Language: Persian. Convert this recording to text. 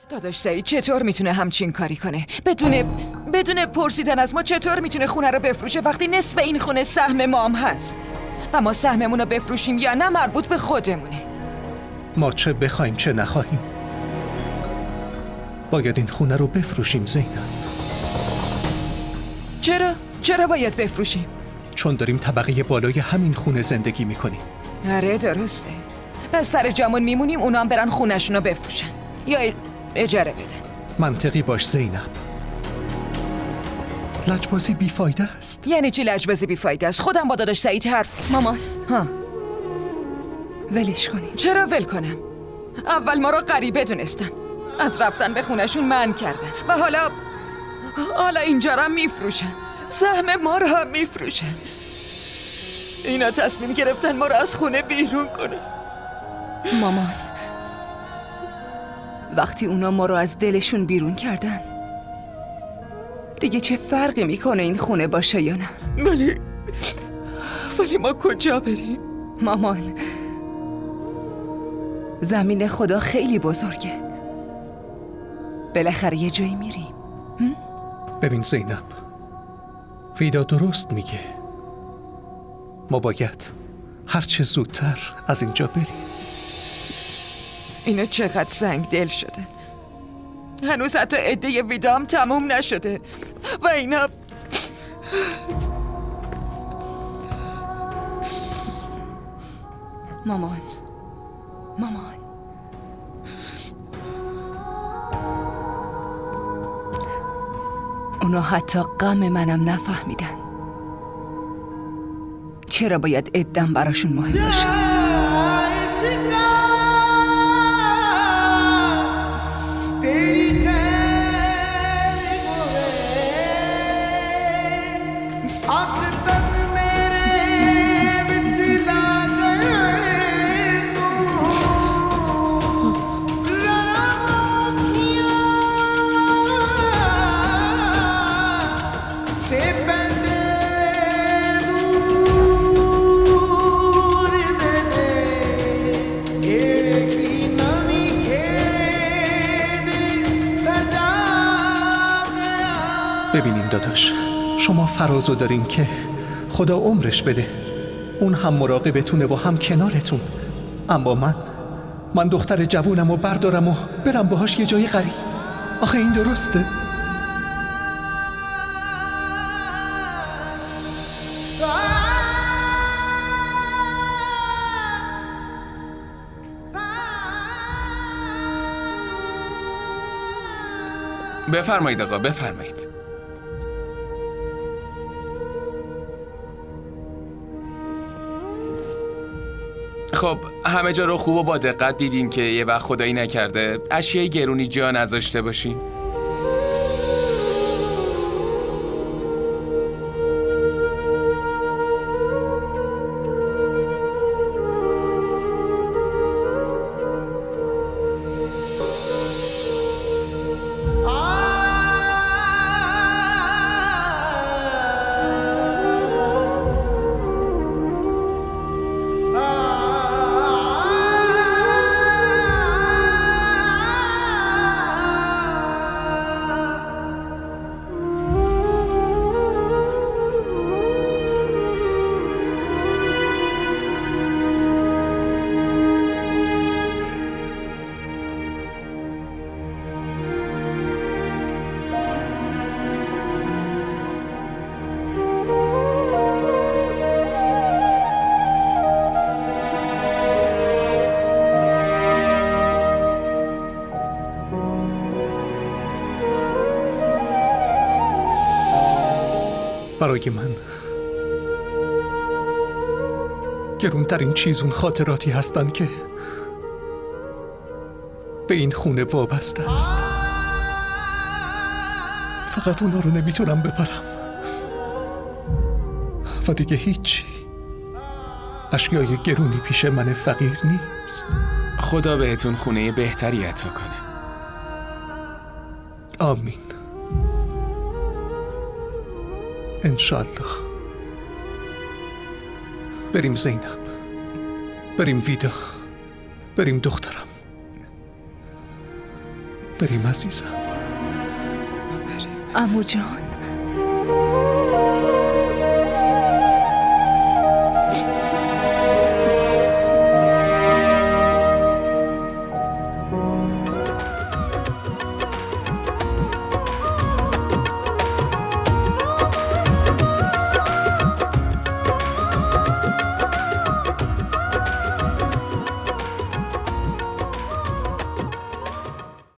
داداش سعید چطور میتونه همچین کاری کنه؟ بدون پرسیدن از ما چطور میتونه خونه رو بفروشه وقتی نصف این خونه سهم ما هم هست؟ و ما سهممون رو بفروشیم یا نه مربوط به خودمونه. ما چه بخوایم چه نخواهیم باید این خونه رو بفروشیم زینب. چرا باید بفروشیم؟ چون داریم طبقه بالای همین خونه زندگی میکنیم. آره درسته. بس سر جامون میمونیم اونا هم برن خونه‌شون رو بفروشن یا اجاره بدن. منطقی باش زینب. لجبازی بیفایده است. یعنی چی لجبازی بیفایده است؟ خودم با داداش سعید حرف میزنم. مامان ها ولش کنین. چرا ول کنم؟ اول ما رو غریبه دونستن، از رفتن به خونه‌شون منع کردن و حالا اینجا رو هم میفروشن، سهم ما رو هم میفروشن. اینا تصمیم گرفتن ما رو از خونه بیرون کنن. مامان وقتی اونا ما رو از دلشون بیرون کردن دیگه چه فرقی میکنه این خونه باشه یا نه؟ ولی ما کجا بریم؟ مامان زمین خدا خیلی بزرگه، بالاخره یه جایی میریم. ببین زینب، ویدا درست میگه، ما باید هرچه زودتر از اینجا بریم. اینا چقدر سنگ دل شده، هنوز حتی عده ویدام تموم نشده و اینا مامان اونا حتی غم منم نفهمیدن. چرا باید عدم براشون مهم باشه؟ ببینین داداش، شما فرازو دارین که خدا عمرش بده، اون هم مراقبتونه و هم کنارتون، اما من دختر جوونم و بردارم و برم باهاش یه جای غریب. آخه این درسته؟ بفرمایید آقا، بفرمایید. خب همه جا رو خوب و با دقت دیدین که یه وقت خدایی نکرده اشیای گرونی جا نذاشته باشین. برای من گرونترین چیز اون خاطراتی هستن که به این خونه وابسته است. فقط اونا رو نمیتونم ببرم و دیگه هیچی. اشیای گرونی پیش من فقیر نیست. خدا بهتون خونه بهتری عطا کنه. آمین. انشالله. بریم زینب، بریم ویدا، بریم دخترم. بریم عزیزم. عمو جان